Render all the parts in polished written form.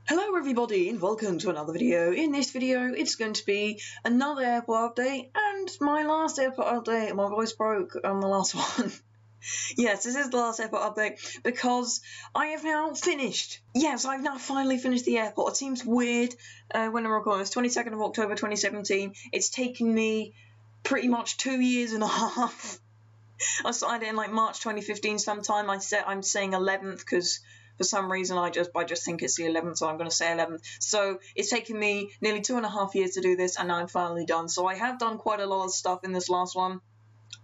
Hello everybody and welcome to another video. In this video it's going to be another airport update and my last airport update. My voice broke on the last one. Yes, this is the last airport update because I have now finished. Yes, I've now finally finished the airport. It seems weird when I'm recording this. 22nd of October 2017. It's taken me pretty much 2 years and a half. I started in like March 2015 sometime. I'm saying 11th because for some reason I just think it's the 11th, so I'm going to say 11th. So it's taken me nearly 2.5 years to do this, and now I'm finally done. So I have done quite a lot of stuff in this last one.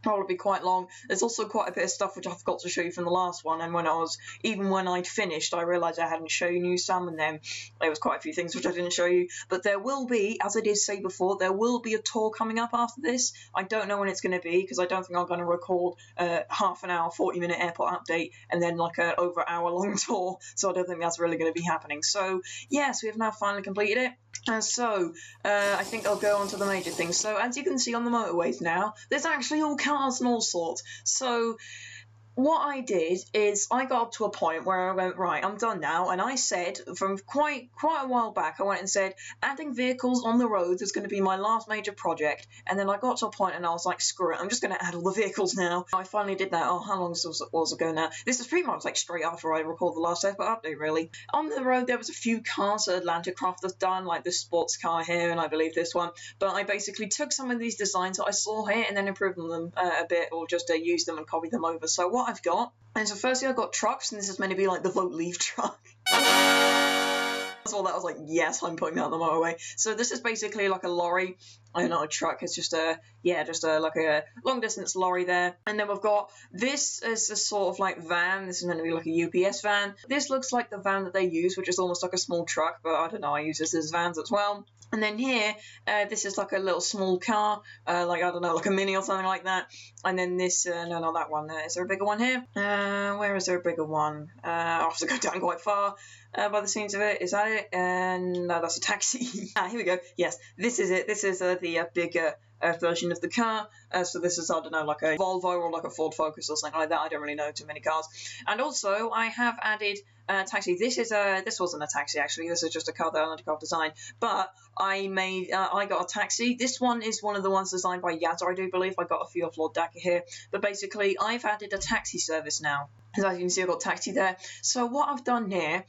Probably quite long. There's also quite a bit of stuff which I forgot to show you from the last one, and even when I'd finished I realised I hadn't shown you some, and then there was quite a few things which I didn't show you. But there will be, as I did say before, there will be a tour coming up after this. I don't know when it's going to be because I don't think I'm going to record a half an hour 40-minute airport update and then like an over hour long tour, so I don't think that's really going to be happening. So yes, we have now finally completed it. So I think I'll go on to the major things. So as you can see on the motorways now, there's actually all cars and all sorts. So what I did is I got up to a point where I went, right, I'm done now, and I said from quite a while back, I went and said adding vehicles on the roads is going to be my last major project. And then I got to a point and I was like, screw it, I'm just going to add all the vehicles now. I finally did that. Oh, how long was ago now? This is pretty much like straight after I recorded the last airport update, really. On the road there was a few cars that Atlantic Craft has done, like this sports car here and I believe this one, but I basically took some of these designs that I saw here and then improved them a bit, or just used them and copied them over. So what I've got, and so firstly I've got trucks, and this is meant to be like the Vote Leave truck. So that was like, yes, I'm putting that on the motorway. So this is basically like a lorry. I don't know, a truck. It's just like a long distance lorry there. And then we've got this is a sort of like van. This is meant to be like a UPS van. This looks like the van that they use, which is almost like a small truck, but I don't know, I use this as vans as well. And then here, this is like a little small car, like, I don't know, like a Mini or something like that. And then this, no, not that one. Is there a bigger one here? Where is there a bigger one? I'll have to go down quite far by the scenes of it. Is that it? And no, that's a taxi. Here we go. Yes, this is it. This is the bigger version of the car. So this is, I don't know, like a Volvo or like a Ford Focus or something like that. I don't really know too many cars. And also, I have added taxi. This wasn't a taxi actually. This is just a car that Atlantic designed. But I got a taxi. This one is one of the ones designed by Yazza, I do believe. I got a few off Lord Dacker here. But basically, I've added a taxi service now. As you can see, I've got taxi there. So what I've done here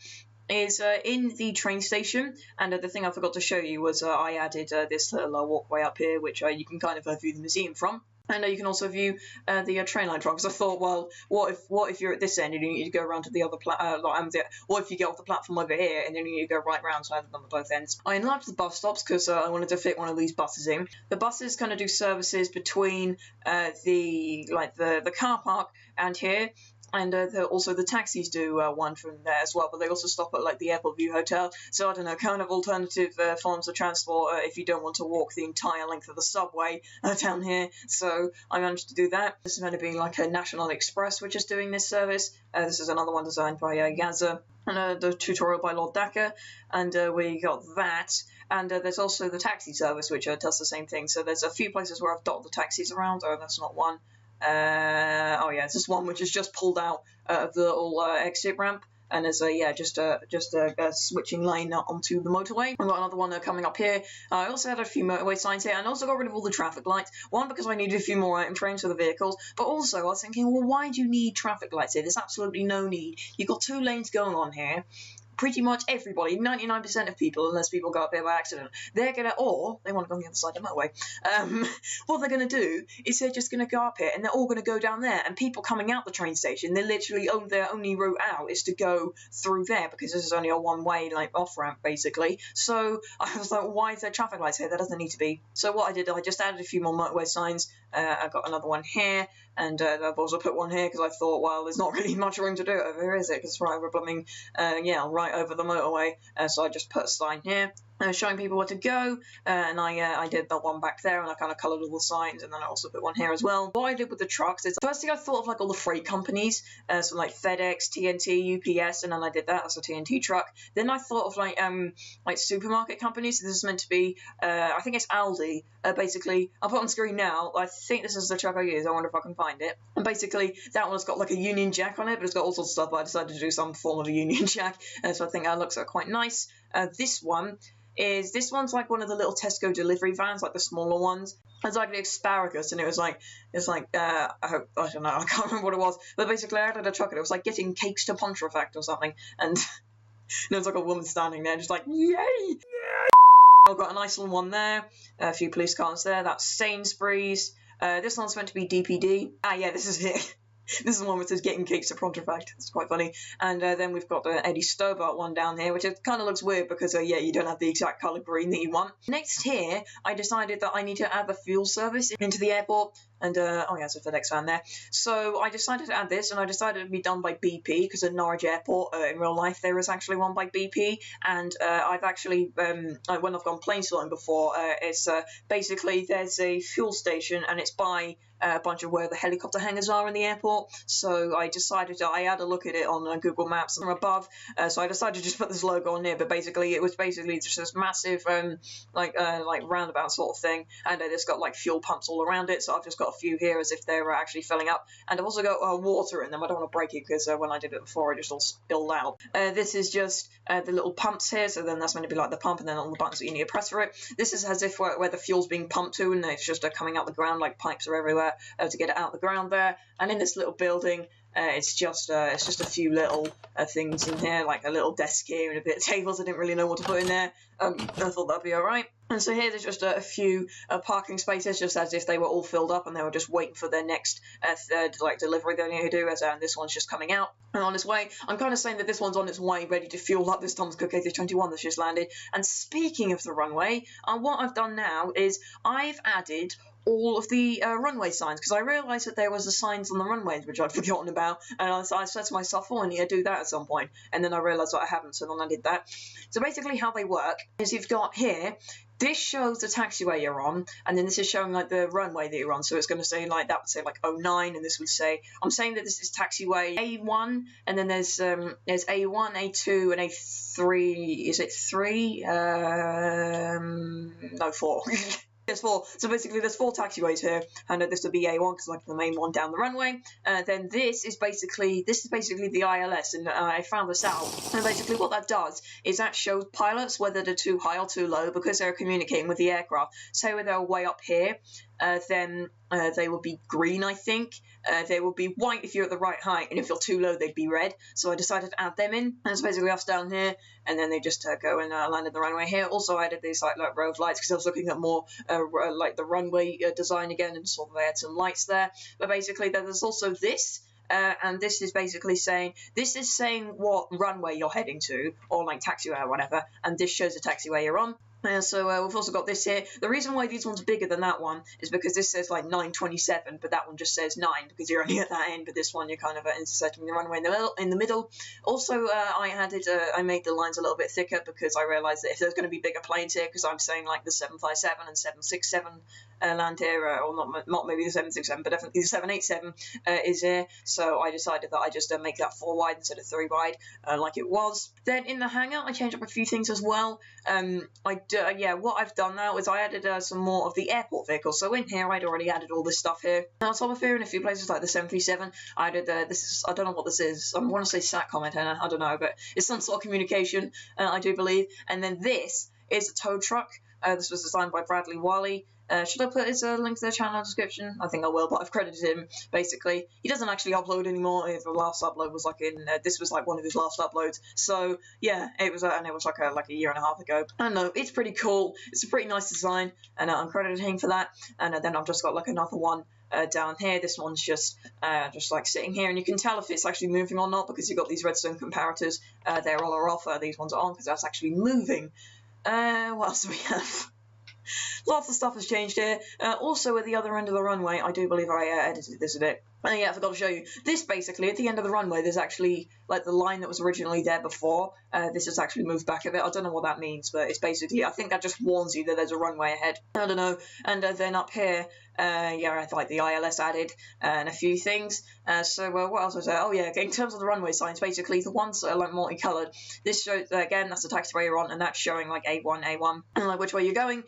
is in the train station, and the thing I forgot to show you was I added this little walkway up here, which you can kind of view the museum from. And you can also view the train line from, because I thought, well, what if you're at this end and you need to go around to the other what if you get off the platform over here and then you need to go right round, so I have them at both ends. I enlarged the bus stops because I wanted to fit one of these buses in. The buses kind of do services between the car park and here. And also the taxis do one from there as well, but they also stop at like the Airport View Hotel. So I don't know, kind of alternative forms of transport if you don't want to walk the entire length of the subway down here. So I managed to do that. This is going to be like a National Express which is doing this service. This is another one designed by Yazza, and the tutorial by Lord Dacker, and we got that. And there's also the taxi service which does the same thing. So there's a few places where I've dotted the taxis around. Oh, that's not one. Oh yeah, it's this one which is just pulled out of the little exit ramp, and there's just a switching lane onto the motorway. I've got another one coming up here. I also had a few motorway signs here, and also got rid of all the traffic lights. One, because I needed a few more item trains for the vehicles, but also I was thinking, well, why do you need traffic lights here? There's absolutely no need. You've got 2 lanes going on here. Pretty much everybody, 99% of people, unless people go up here by accident, they're going to, or they want to go on the other side of the motorway, what they're going to do is they're just going to go up here and they're all going to go down there, and people coming out the train station, they're literally, their only route out is to go through there, because this is only a one-way, like, off-ramp, basically. So I was like, why is there traffic lights here? There doesn't need to be. So what I did, I just added a few more motorway signs. I've got another one here, and I've also put one here because I thought, well, there's not really much room to do it over here, is it? Because it's right over blooming, right over the motorway. So I just put a sign here. Showing people where to go, and I did that one back there, and I kind of coloured all the signs, and then I also put one here as well. What I did with the trucks is, firstly I thought of like all the freight companies, so like FedEx, TNT, UPS, and then I did that as a TNT truck. Then I thought of like supermarket companies. So this is meant to be, I think it's Aldi. Basically, I'll put on screen now. I think this is the truck I use. I wonder if I can find it. And basically, that one's got like a Union Jack on it, but it's got all sorts of stuff. But I decided to do some form of a Union Jack, so I think that looks quite nice. This one's like one of the little Tesco delivery vans, like the smaller ones. It's like the asparagus, and I don't know, I can't remember what it was, but basically I added a truck, and it was like getting cakes to Pontefract or something, and there was like a woman standing there, just like, yay! I've got a nice little one there, a few police cars there. That's Sainsbury's. This one's meant to be DPD. Ah, yeah, this is it. This is the one which says getting cakes to Pontefract. It's quite funny. And then we've got the Eddie Stobart one down here, which kind of looks weird because, yeah, you don't have the exact colour green that you want. Next here, I decided that I need to add the fuel service into the airport. And, oh yeah, so the next van there. So I decided to add this, and I decided it would be done by BP, because at Norwich Airport, in real life, there is actually one by BP. And I've actually, when I've gone plane sailing before, it's basically there's a fuel station, and it's by a bunch of where the helicopter hangars are in the airport. So I decided I had a look at it on Google Maps from above. So I decided to just put this logo on there. But basically, it was basically just this massive, like roundabout sort of thing, and it's got like fuel pumps all around it. So I've just got a few here as if they're actually filling up, and I've also got water in them. I don't want to break it because when I did it before, it just all spilled out. This is just the little pumps here. So then that's going to be like the pump, and then all the buttons that you need to press for it. This is as if where the fuel's being pumped to, and it's just coming out the ground, like pipes are everywhere to get it out the ground there. And in this little building, it's just a few little things in here, like a little desk here and a bit of tables. I didn't really know what to put in there. I thought that'd be all right. And so here there's just a few parking spaces, just as if they were all filled up and they were just waiting for their next delivery they need to do. And this one's just coming out and on its way. I'm kind of saying that this one's on its way, ready to fuel up this Thomas Cook A321 that's just landed. And speaking of the runway, what I've done now is I've added all of the runway signs, because I realised that there was the signs on the runways which I'd forgotten about, and I said to myself, oh, I need to do that at some point, and then I realised that I haven't, so then I did that. So basically how they work is you've got here, this shows the taxiway you're on, and then this is showing like the runway that you're on, so it's going to say like, that would say like 09, and this would say, I'm saying that this is taxiway A1, and then there's A1, A2, and A3, is it 3? No, 4. There's 4. So basically there's 4 taxiways here, and this would be A1 because like the main one down the runway. Then this is basically the ILS, and I found this out. And basically what that does is that shows pilots whether they're too high or too low, because they're communicating with the aircraft. Say where they're way up here, then they will be green, I think. They will be white if you're at the right height, and if you're too low, they'd be red. So I decided to add them in, and it's basically us down here, and then they just go and land in the runway here. Also, I added these like row of lights because I was looking at more like the runway design again, and saw they had some lights there. But basically, there's also this. And this is basically saying what runway you're heading to, or like taxiway or whatever, and this shows the taxiway you're on. So we've also got this here. The reason why these ones are bigger than that one is because this says like 927, but that one just says 9 because you're only at that end. But this one you're kind of inserting the runway in the middle. Also, I made the lines a little bit thicker because I realised that if there's going to be bigger planes here, because I'm saying like the 757 and 767 land here, or not maybe the 767, but definitely the 787 is here. So I decided that I just make that 4 wide instead of 3 wide, like it was. Then in the hangar, I changed up a few things as well. What I've done now is I added some more of the airport vehicles. So in here, I'd already added all this stuff here. On top of here, in a few places like the 737, I added I don't know what this is. I want to say SATCOM antenna. I don't know, but it's some sort of communication, I do believe. And then this is a tow truck. This was designed by Bradley Wiley. Should I put his link to the channel description? I think I will, but I've credited him, basically. He doesn't actually upload anymore. The last upload was like this was like one of his last uploads. So, yeah, it was like a year and a half ago. I don't know, it's pretty cool. It's a pretty nice design, and I'm crediting him for that. And then I've just got like another one down here. This one's just like sitting here, and you can tell if it's actually moving or not because you've got these redstone comparators. They're all are off. These ones are on because that's actually moving. What else do we have? Lots of stuff has changed here. Also, at the other end of the runway, I do believe I edited this a bit. Yeah, I forgot to show you. This, basically, at the end of the runway, there's actually, like, the line that was originally there before. This has actually moved back a bit. I don't know what that means, but it's basically, I think that just warns you that there's a runway ahead. I don't know. And then up here, I had, like, the ILS added and a few things. So what else was there? Oh, yeah, in terms of the runway signs, basically, the ones that are, like, multicoloured, this shows, again, that's the taxiway you're on, and that's showing, like, A1, and, like, which way you're going.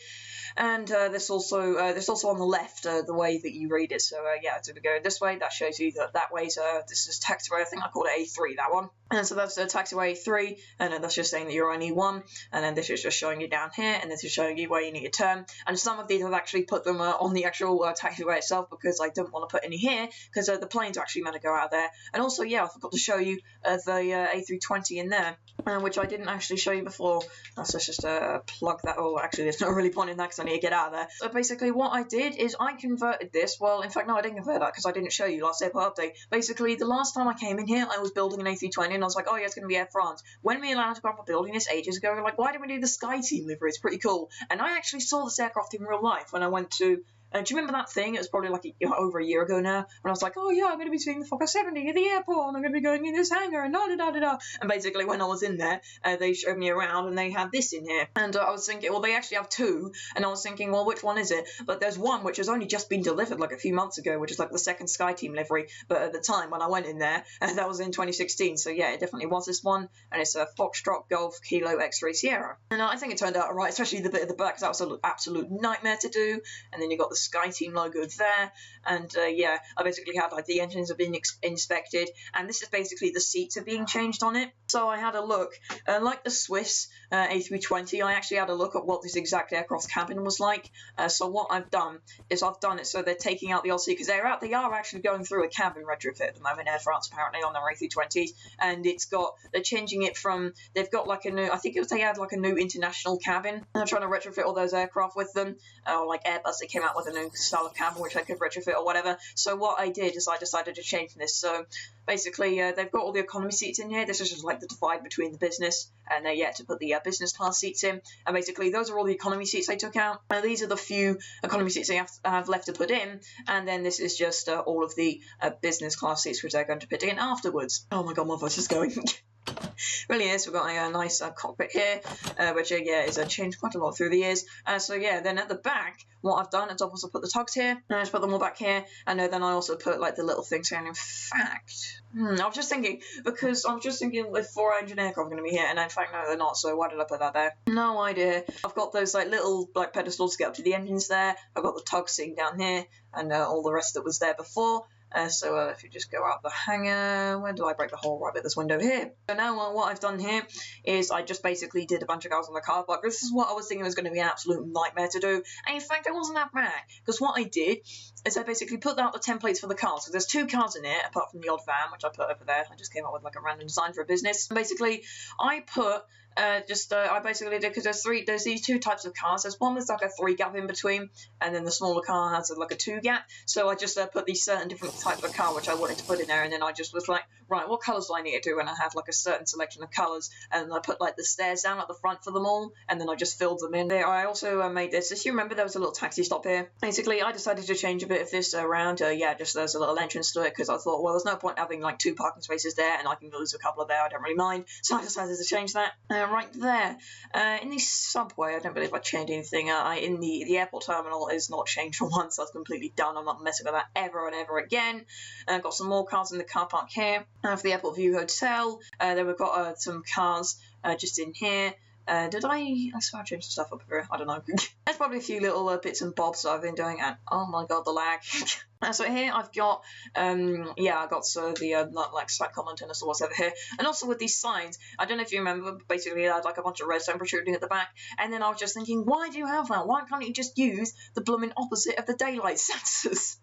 And this also on the left, the way that you read it. So, yeah, so we go this way, that shows you that that way's this is taxiway. I think I called it A3, that one. And so that's taxiway 3, and then that's just saying that you're only 1, and then this is just showing you down here, and this is showing you where you need to turn. And some of these I've actually put them on the actual taxiway itself, because I don't want to put any here, because the planes are actually meant to go out there. And also, yeah, I forgot to show you the A320 in there, which I didn't actually show you before. So let's just plug that. Oh, actually, there's no really point in that, because I need to get out of there. So basically what I did is I converted this. Well, in fact, no, I didn't convert that, because I didn't show you last airport update. Basically, the last time I came in here, I was building an A320, and I was like, oh yeah, it's going to be Air France. When me and Lana were building this ages ago, we were like, why didn't we do the Sky Team livery? It's pretty cool. And I actually saw this aircraft in real life when I went to... do you remember that thing? It was probably like over a year ago now, when I was like, oh yeah, I'm going to be seeing the Fokker 70 at the airport, and I'm going to be going in this hangar, and da-da-da-da-da. And basically, when I was in there, they showed me around, and they had this in here. And I was thinking, well, they actually have 2, and I was thinking, well, which one is it? But there's one which has only just been delivered like a few months ago, which is like the second Sky Team livery. But at the time when I went in there, that was in 2016, so yeah, it definitely was this one. And it's a Foxtrot Golf Kilo X-Ray Sierra. And I think it turned out alright, especially the bit at the back, because that was an absolute nightmare to do. And then you got the Sky Team logo there, and yeah, I basically had like the engines have been inspected, and this is basically the seats are being changed on it. So I had a look, like the Swiss A320, I actually had a look at what this exact aircraft cabin was like. So what I've done is I've done it so they're taking out the old seat, because they are actually going through a cabin retrofit at the moment, Air France apparently, on their A320s, and they're changing it from, they've got like a new, I think they had like a new international cabin, and they're trying to retrofit all those aircraft with them, or like Airbus, they came out with a new style of cabin which I could retrofit or whatever. So what I did is I decided to change this. So basically they've got all the economy seats in here. This is just like the divide between the business and yet to put the business class seats in. And basically those are all the economy seats I took out. These are the few economy seats I have left to put in, and then this is just all of the business class seats which they're going to put in afterwards. Oh my god, my voice is going. Really is. We've got a nice cockpit here, which yeah is changed quite a lot through the years. So yeah, then at the back, what I've done is I've also put the tugs here, and I just put them all back here, and then I also put like the little things here. And in fact, I was just thinking, because I'm just thinking if 4 engine aircraft are going to be here, and in fact no, they're not. So why did I put that there? No idea. I've got those like little like pedestals to get up to the engines there. I've got the tugs sitting down here, and all the rest that was there before. So if you just go out the hangar, where do I break the hole? Right at this window here. So now what I've done here is I just basically did a bunch of cars on the car park. This is what I was thinking was going to be an absolute nightmare to do. And in fact, it wasn't that bad. Because what I did is I basically put out the templates for the cars. So there's 2 cars in it, apart from the odd van, which I put over there. I just came up with like a random design for a business. And basically, I put... I basically did, because there's these 2 types of cars. There's one with like a 3 gap in between, and then the smaller car has like a 2 gap. So I just put these certain different types of car which I wanted to put in there, and then I just was like, right, what colours do I need to do? And I had like a certain selection of colours, and I put like the stairs down at the front for them all, and then I just filled them in there. I also made this. If you remember, there was a little taxi stop here. Basically, I decided to change a bit of this around. Yeah, just there's a little entrance to it, because I thought, well, there's no point having like 2 parking spaces there, and I can lose a couple of there. I don't really mind. So I decided to change that right there. In the subway, I don't believe I changed anything. In the airport terminal is not changed for once. That's completely done. I'm not messing with that ever and ever again. I've got some more cars in the car park here. For the Airport View Hotel, then we've got some cars just in here. Did I swear I changed some stuff up here? I don't know. There's probably a few little bits and bobs that I've been doing, and oh my god, the lag. So here I've got, yeah, I got the like SATCOM antennas or whatever here, and also with these signs. I don't know if you remember, but basically I had like a bunch of redstone protruding at the back, and then I was just thinking, why do you have that? Why can't you just use the blooming opposite of the daylight sensors?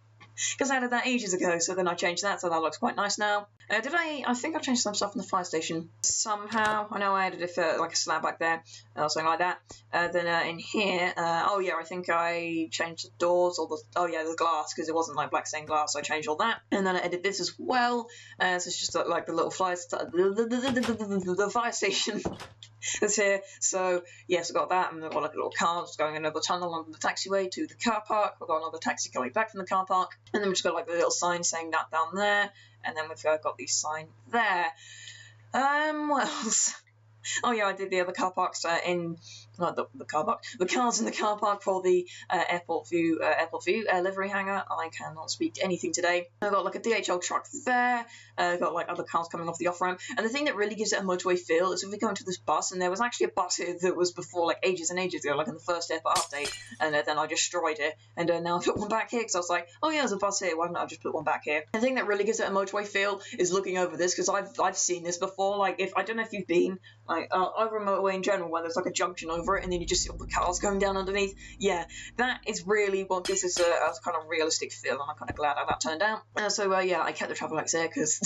Because I added that ages ago, so then I changed that, so that looks quite nice now. I think I changed some stuff in the fire station somehow. I know I added like a slab back there, or something like that. Then in here, oh yeah, I think I changed the doors, or the glass, because it wasn't like black stained glass, so I changed all that. And then I added this as well, so it's just like the little the fire station. That's here. So yes, I've got that, and I've got like a little car just going another tunnel under the taxiway to the car park. I've got another taxi coming back from the car park, and then we've just got like the little sign saying that down there, and then we've got the sign there. What else? Oh yeah, I did the other car parks in the car park, the cars in the car park for the airport view livery hangar. I cannot speak anything today. I've got like a DHL truck there. I've got like other cars coming off the off ramp, and the thing that really gives it a motorway feel is if we go into this bus, and there was actually a bus here that was before like ages and ages ago, like in the first airport update, and then I destroyed it, and now I put one back here because I was like, oh yeah, there's a bus here. Why didn't I just put one back here? The thing that really gives it a motorway feel is looking over this because I've seen this before. Like if I don't know if you've been like over a motorway in general where there's like a junction over it and then you just see all the cars going down underneath. Yeah, that is really what gives us a kind of realistic feel, and I'm kind of glad how that turned out. So yeah, I kept the traffic lights there because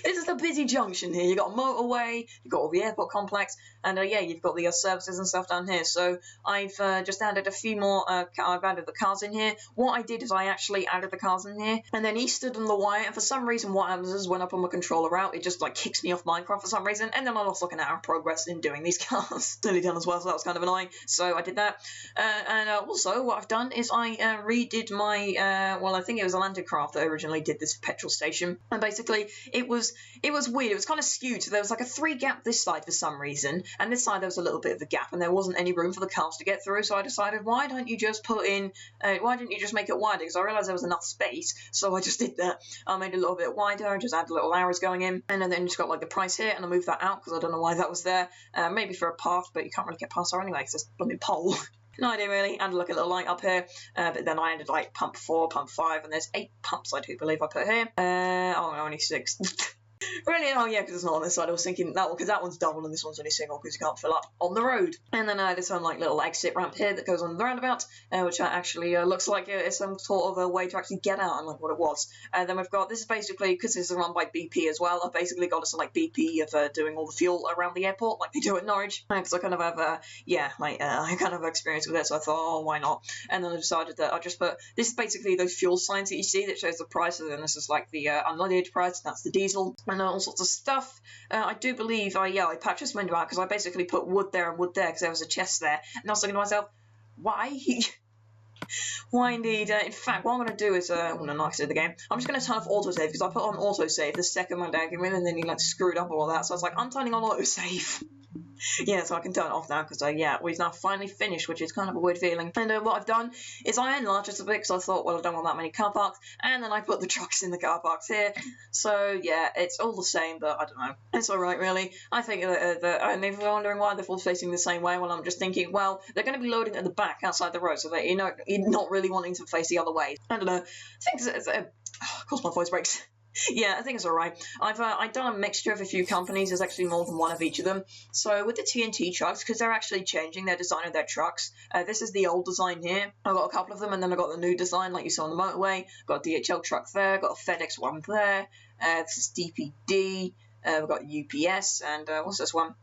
this is a busy junction here. You've got a motorway, you've got all the airport complex, and yeah, you've got the services and stuff down here. So I've just added a few more, I've added the cars in here. What I did is I actually added the cars in here, and then he stood on the wire, and for some reason what happens is when I put my controller out, it just like kicks me off Minecraft for some reason, and then I lost like an hour of progress in doing these cars. Nearly done as well, so that was kind of annoying. So I did that, and also what I've done is I redid my, well I think it was Atlantic Craft that originally did this petrol station, and basically it was weird. It was kind of skewed. So there was like a 3 gap this side for some reason, and this side there was a little bit of a gap, and there wasn't any room for the cars to get through. So I decided, why don't you just put in? Why didn't you just make it wider? Because I realised there was enough space, so I just did that. I made it a little bit wider, just added little arrows going in, and then just got like the price here, and I moved that out because I don't know why that was there. Maybe for a path, but you can't really get past there anyway because there's a blooming pole. No idea really. Added like a little light up here, but then I added like pump 4, pump 5, and there's 8 pumps I do believe I put here. Oh, no, only 6. Really? Oh yeah, because it's not on this side. I was thinking that one, because that one's double and this one's only single because you can't fill up on the road. And then there's some like little exit ramp here that goes on the roundabout, which actually looks like it's some sort of a way to actually get out, unlike what it was. Then we've got, this is basically, because this is run by BP as well, I've basically got us like BP of doing all the fuel around the airport like they do at Norwich, because I kind of have I kind of experience with it, so I thought, oh, why not? And then I decided that I just put, this is basically those fuel signs that you see that shows the price, and then this is like the unleaded price, that's the diesel, and all sorts of stuff. I do believe I patched this window out because I basically put wood there and wood there because there was a chest there, and I was thinking to myself, why? Why indeed? In fact, what I'm going to do is, no, I said the game. I'm just going to turn off autosave because I put on autosave the second my dad came in, and then he like screwed up all that. So I was like, I'm turning on autosave. Yeah, so I can turn it off now because we've now finally finished, which is kind of a weird feeling. And what I've done is I enlarged it a bit because I thought, well, I don't want that many car parks, and then I put the trucks in the car parks here. So yeah, it's all the same, but I don't know. It's all right, really. I think and if you're wondering why they're all facing the same way, well, I'm just thinking, well, they're going to be loading at the back outside the road, so that you're not really wanting to face the other way. I don't know. I think of course my voice breaks. Yeah, I think it's alright. I've done a mixture of a few companies. There's actually more than one of each of them. So with the TNT trucks, because they're actually changing their design of their trucks, this is the old design here. I've got a couple of them, and then I've got the new design like you saw on the motorway. Got a DHL truck there, got a FedEx one there. This is DPD. We've got UPS, and what's this one?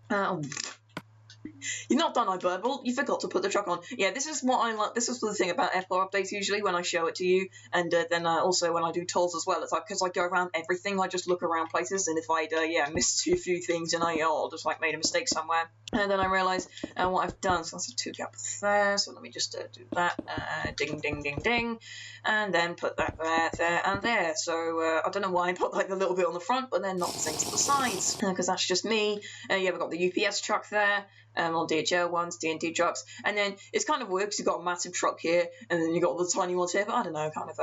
You're not done, Ibirdball. You forgot to put the truck on. Yeah, this is what I like. This is the thing about airport updates usually when I show it to you, and then also when I do tolls as well. It's like because I go around everything, I just look around places, and if I'd missed a few things and I just like made a mistake somewhere, and then I realise what I've done. So that's a 2 gap there. So let me just do that. Ding, ding, ding, ding, and then put that there, and there. So I don't know why I put like the little bit on the front, but then not the thing to the sides, because that's just me. Yeah, we've got the UPS truck there. On DHL ones, TNT trucks, and then it's kind of weird because you've got a massive truck here, and then you've got all the tiny ones here, but I don't know, kind of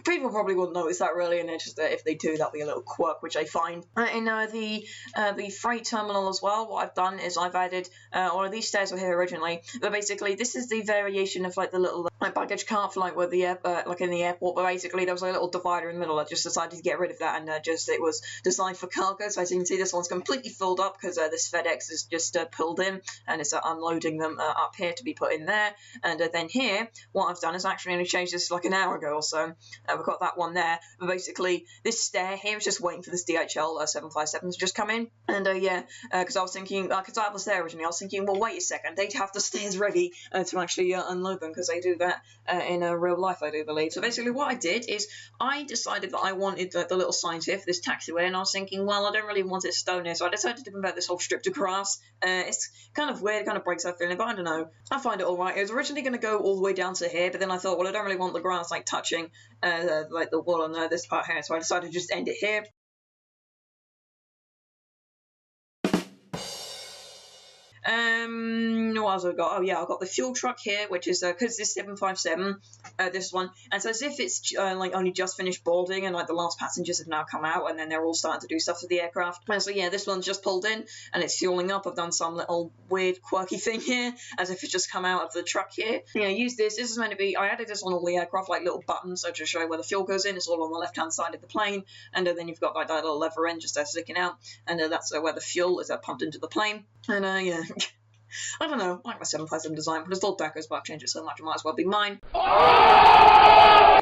people probably wouldn't notice that really, and it's just if they do, that'll be a little quirk, which I find. In the freight terminal as well, what I've done is I've added, or these stairs were here originally, but basically this is the variation of like the little baggage cart for like where the like in the airport, but basically there was a little divider in the middle. I just decided to get rid of that, and it was designed for cargo. So as you can see, this one's completely filled up because this FedEx is just pulled in, and it's unloading them up here to be put in there. And then here, what I've done is actually only changed this like an hour ago or so. We've got that one there, but basically this stair here is just waiting for this DHL 757 to just come in. And because I was thinking, because I was there originally, I was thinking, well, wait a second, they'd have the stairs ready to actually unload them, because they do that in real life, I do believe. So basically what I did is I decided that I wanted the little signs here for this taxiway, and I was thinking, well, I don't really want it stone here, so I decided to convert this whole strip to grass. It's kind of weird, kind of breaks that feeling, but I don't know. I find it alright. It was originally going to go all the way down to here, but then I thought, well, I don't really want the grass like touching like the wall on this part here, so I decided to just end it here. What else have I got? Oh yeah, I've got the fuel truck here, which is because this 757, this one, and so as if it's like only just finished boarding, and like the last passengers have now come out, and then they're all starting to do stuff to the aircraft. And so yeah, this one's just pulled in and it's fueling up. I've done some little weird quirky thing here, as if it's just come out of the truck here. Yeah, use this. This is meant to be. I added this on all the aircraft, like little buttons, so to show where the fuel goes in. It's all on the left-hand side of the plane, and then you've got like that little lever end just there sticking out, and that's where the fuel is pumped into the plane. And yeah. I don't know, I like my 757 design, but it's all Deco's, but I've changed it so much it might as well be mine.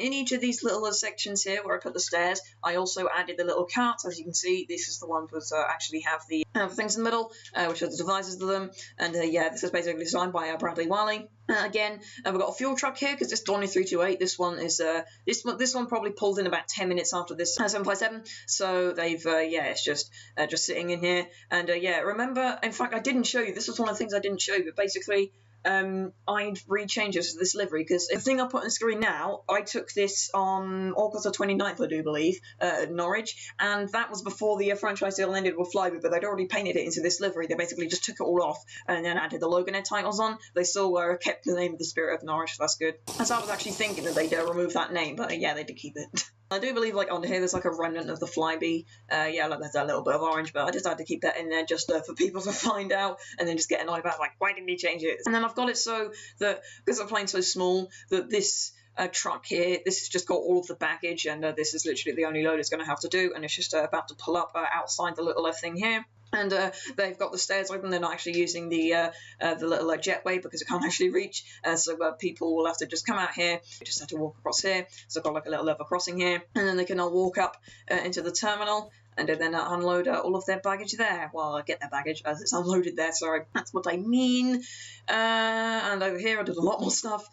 In each of these little sections here where I put the stairs, I also added the little carts. As you can see, this is the one that actually have the things in the middle, which are the devices to them. And yeah, this is basically designed by Bradley Wiley. Again, we've got a fuel truck here because this Donny 328. This one is this one probably pulled in about 10 minutes after this 757. So they've yeah, it's just sitting in here. And yeah, remember, in fact, I didn't show you. This was one of the things I didn't show you. But basically, I'd re-change this to this livery because the thing I put on the screen now, I took this on August the 29th, I do believe, at Norwich, and that was before the franchise deal ended with Flybe, but they'd already painted it into this livery. They basically just took it all off and then added the Loganair titles on. They still kept the name of the Spirit of Norwich, so that's good. And so I was actually thinking that they'd remove that name, but yeah, they did keep it. I do believe, like, under here there's like a remnant of the Flybe. Yeah, like there's a little bit of orange, but I just had to keep that in there just for people to find out and then just get annoyed about, like, why didn't he change it? And then I've got it so that, because the plane's so small, that this truck here, this has just got all of the baggage, and this is literally the only load it's going to have to do, and it's just about to pull up outside the little thing here. And they've got the stairs open. They're not actually using the little jetway because it can't actually reach. So people will have to just come out here. They just have to walk across here. So I've got like a little level crossing here, and then they can all walk up into the terminal and then unload all of their baggage there. Well, get their baggage as it's unloaded there. Sorry, that's what I mean. And over here I did a lot more stuff.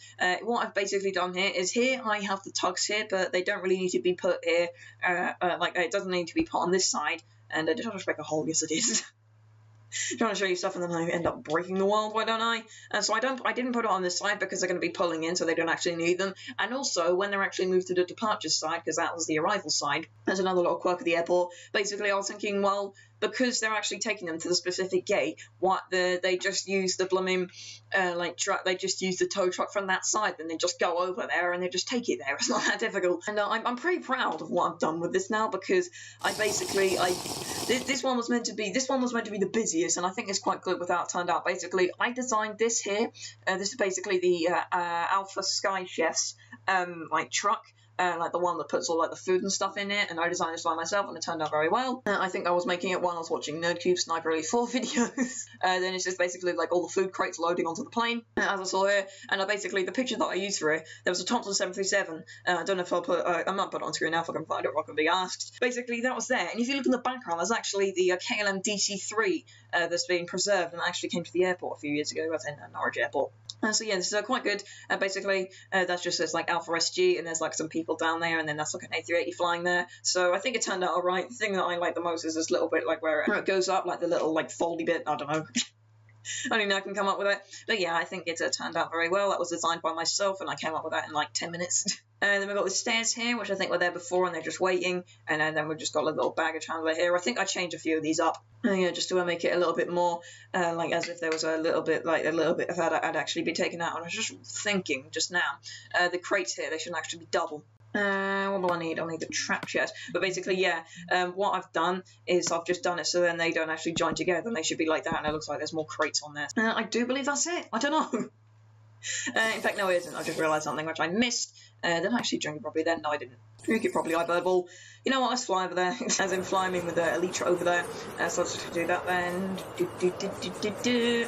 What I've basically done here is I have the tugs here, but they don't really need to be put here. Like it doesn't need to be put on this side. And did I just break a hole? Yes, I did. Trying to show you stuff and then I end up breaking the world, why don't I? So I didn't put it on this side because they're going to be pulling in, so they don't actually need them. And also, when they're actually moved to the departure side, because that was the arrival side, there's another little quirk of the airport. Basically, I was thinking, well, because they're actually taking them to the specific gate, they just use the blooming truck. They just use the tow truck from that side, then they just go over there and they just take it there. It's not that difficult. And I'm pretty proud of what I've done with this now because this one was meant to be the busiest, and I think it's quite good with how it turned out. Basically, I designed this here. This is basically the Alpha Sky Chef's truck. Like the one that puts all like the food and stuff in it, and I designed this by myself, and it turned out very well. I think I was making it while I was watching NerdCube Sniper Elite 4 videos. Then it's just basically like all the food crates loading onto the plane, as I saw here. And the picture that I used for it, there was a Thompson 737. I don't know if I'll put, I might put it on screen now if I can find it, or I can be asked. Basically, that was there. And if you look in the background, there's actually the KLM DC-3 that's being preserved, and actually came to the airport a few years ago. I was in Norwich Airport. So yeah, this is quite good. Basically, that's just says like Alpha SG, and there's like some people down there, and then that's like an A380 flying there. So I think it turned out alright. The thing that I like the most is this little bit like where it goes up, like the little like foldy bit. I don't know. Only now I can come up with it. But yeah, I think it turned out very well. That was designed by myself, and I came up with that in like 10 minutes. Then we've got the stairs here, which I think were there before, and they're just waiting. And then we've just got a little baggage handler here. I think I changed a few of these up, just to make it a little bit more like as if there was a little bit of that had actually been taken out. And I was just thinking just now, the crates here, they should actually be double. What do I need? I need the trap chest. But basically, yeah, what I've done is I've just done it so then they don't actually join together, and they should be like that, and it looks like there's more crates on there. I do believe that's it. I don't know. In fact, no, it isn't. I just realised something which I missed. Did I actually drink it properly then? No, I didn't. Drink it properly, Ibirdball. You know what? Let's fly over there. As in fly me with the Elytra over there. So let's just do that then.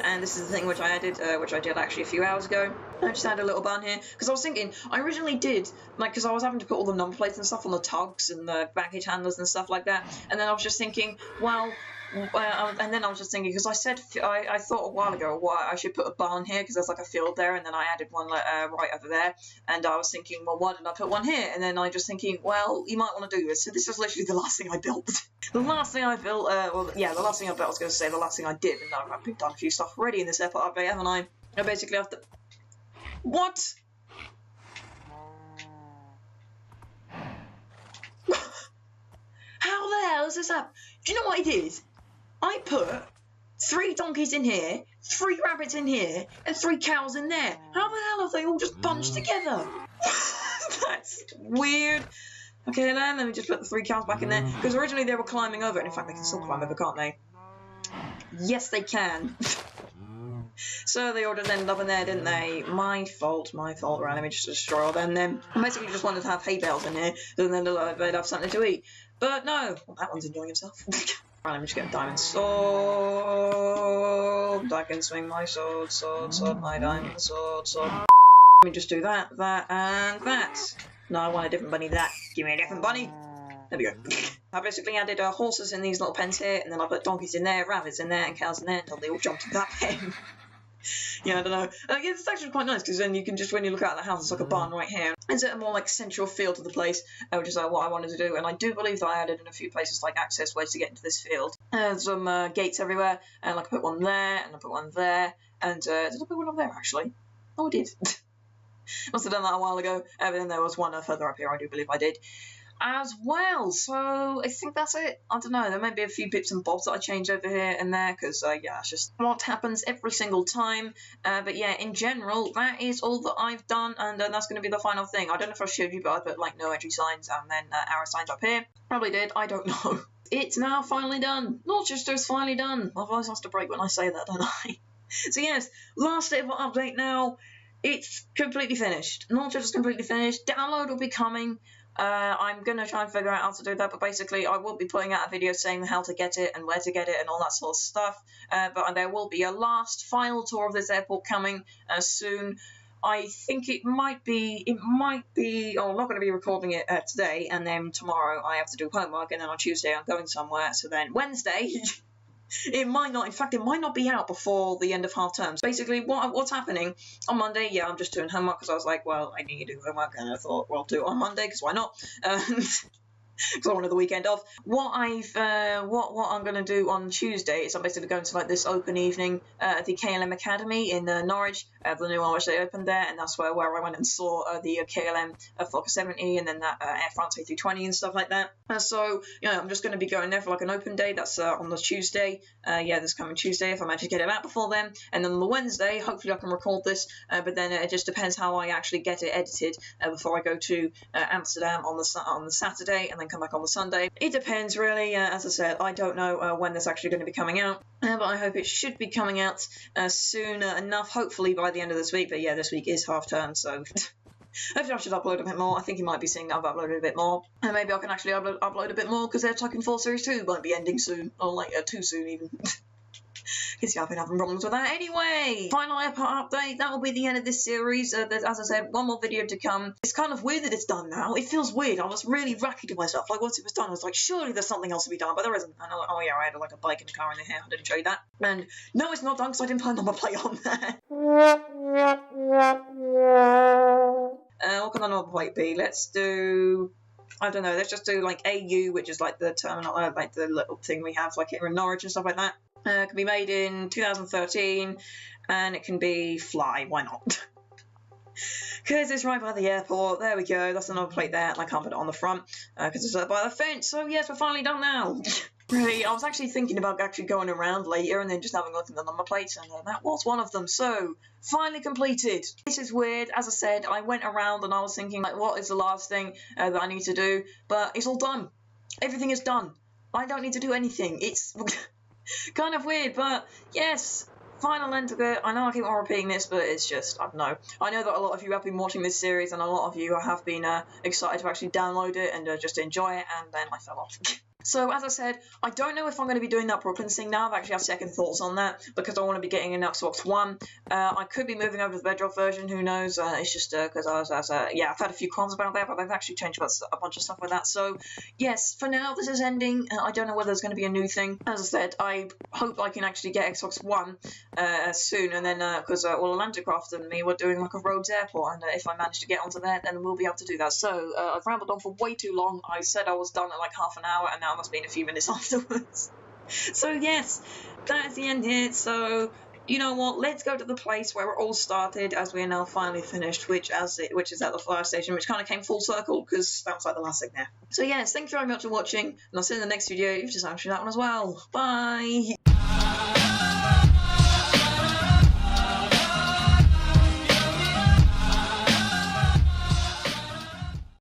And this is the thing which I added, which I did actually a few hours ago. I just had a little bun here because I was thinking I originally did because I was having to put all the number plates and stuff on the tugs and the baggage handlers and stuff like that. And then I was just thinking, well. And then I was just thinking, because I thought a while ago, I should put a barn here because there's like a field there, and then I added one right over there, and I was thinking, well, why didn't I put one here? And then I just thinking, well, you might want to do this. So this is literally the last thing I built. The last thing I built, the last thing I built, I was going to say the last thing I did, and I've done a few stuff already in this airport update, haven't I? I basically have to... What? How the hell is this up? Do you know what it is? I put 3 donkeys in here, 3 rabbits in here, and 3 cows in there. How the hell have they all just bunched together? That's weird. Okay then, let me just put the 3 cows back in there, because originally they were climbing over, and in fact they can still climb over, can't they? Yes, they can. So they all just ended up in there, didn't they? My fault. Right, let me just destroy all them then. I basically just wanted to have hay bales in here, and then they'd have something to eat. But no, well, that one's enjoying himself. Right, let me just get a diamond sword. I can swing my sword, my diamond sword. Let me just do that, and that. No, I want a different bunny. That. Give me a different bunny. There we go. I basically added horses in these little pens here, and then I put donkeys in there, rabbits in there, and cows in there until they all jumped in that pen. Yeah, I don't know. It's actually quite nice because then you can just, when you look out the house, it's like a barn right here. It's a more like central feel to the place, which is what I wanted to do. And I do believe that I added in a few places like access ways to get into this field. There's some gates everywhere, and like I put one there, and I put one there, and did I put one up there actually? Oh, I did. Must have done that a while ago. And then there was one further up here. I do believe I did as well. So I think that's it. I don't know, there may be a few bits and bobs that I change over here and there because yeah, it's just what happens every single time. But yeah, in general, that is all that I've done, and that's going to be the final thing. I don't know if I showed you, but I put like no entry signs and then arrow signs up here. Probably did, I don't know. It's now finally done. Norchester's finally done. My voice has to break when I say that, don't I? So yes, last bit of an update now. It's completely finished. Norchester's completely finished. Download will be coming. I'm going to try and figure out how to do that, but basically I will be putting out a video saying how to get it and where to get it and all that sort of stuff. But there will be a final tour of this airport coming soon. I think it might be, oh, I'm not going to be recording it today, and then tomorrow I have to do homework, and then on Tuesday I'm going somewhere, so then Wednesday... It might not, in fact, it might not be out before the end of half term. So basically, what's happening on Monday? Yeah, I'm just doing homework because I was like, well, I need to do homework, and I thought, well, I'll do it on Monday because why not? Because I wanted the weekend off. What I'm going to do on Tuesday is I'm basically going to like this open evening at the KLM Academy in Norwich, the new one which they opened there, and that's where I went and saw the KLM Fokker 70 and then that Air France A320 and stuff like that. So yeah, I'm just going to be going there for like an open day. That's on the Tuesday. Yeah, this coming Tuesday if I manage to get it out before then, and then on the Wednesday hopefully I can record this. But then it just depends how I actually get it edited before I go to Amsterdam on the Saturday and then come back on the Sunday. It depends really. As I said, I don't know when that's actually going to be coming out, but I hope it should be coming out soon enough, hopefully by the end of this week. But yeah, this week is half term, so hopefully I should upload a bit more. I think you might be seeing that I've uploaded a bit more, and maybe I can actually upload a bit more because their Titanfall Series 2 might be ending soon, or like too soon even. Because yeah, I've been having problems with that. Anyway, final airport update. That will be the end of this series. There's, as I said, one more video to come. It's kind of weird that it's done now. It feels weird. I was really racky to myself. Like, once it was done, I was like, surely there's something else to be done, but there isn't. And I'm like, oh yeah, I had like a bike and a car in the hair. I didn't show you that. And no, it's not done because I didn't find number plate on there. What can the number plate be? Let's do... I don't know, let's just do like AU, which is like the terminal, like the little thing we have like here in Norwich and stuff like that. It can be made in 2013, and it can be fly, why not? Because it's right by the airport, there we go, that's another plate there, and I can't put it on the front, because it's by the fence, so yes, we're finally done now. Really, I was actually thinking about actually going around later and then just having a look at the number plates, and that was one of them, so finally completed. This is weird, as I said, I went around and I was thinking, like, what is the last thing that I need to do, but it's all done. Everything is done. I don't need to do anything. It's kind of weird, but yes, final end of it. I know I keep on repeating this, but it's just, I don't know. I know that a lot of you have been watching this series, and a lot of you have been excited to actually download it and just enjoy it, and then I fell off. So, as I said, I don't know if I'm going to be doing that Brooklyn thing now. I've actually had second thoughts on that because I want to be getting an Xbox One. I could be moving over to the bedrock version, who knows? It's just because yeah, I've had a few qualms about that, but they've actually changed a bunch of stuff with that. So, yes, for now, this is ending. I don't know whether there's going to be a new thing. As I said, I hope I can actually get Xbox One soon, and then, because Atlanticraft and me were doing like a Rhodes Airport, and if I manage to get onto there, then we'll be able to do that. So, I've rambled on for way too long. I said I was done at like half an hour, and now must be in a few minutes afterwards. So yes, that is the end here. So you know what, let's go to the place where it all started, as we are now finally finished, which is at the fire station, which kind of came full circle because that was like the last thing there. So yes, thank you very much for watching, and I'll see you in the next video. You've just answered that one as well. Bye.